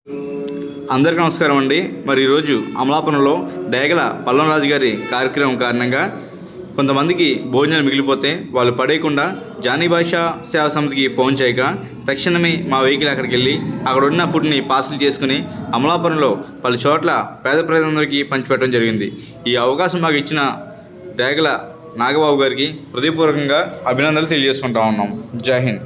అందరికీ నమస్కారం అండి. మరి ఈరోజు అమలాపురంలో డేగల పల్లంరాజు గారి కార్యక్రమం కారణంగా కొంతమందికి భోజనాలు మిగిలిపోతే వాళ్ళు పడేయకుండా జానీ భాషా సేవా సమితికి ఫోన్ చేయక తక్షణమే మా వెహికల్ అక్కడికి వెళ్ళి అక్కడ ఉన్న ఫుడ్ని పార్సిల్ చేసుకుని అమలాపురంలో పలు చోట్ల పేద ప్రజలందరికీ పంచిపెట్టడం జరిగింది. ఈ అవకాశం మాకు ఇచ్చిన డేగల నాగబాబు గారికి హృదయపూర్వకంగా అభినందనలు తెలియజేసుకుంటా ఉన్నాం. జై హింద్.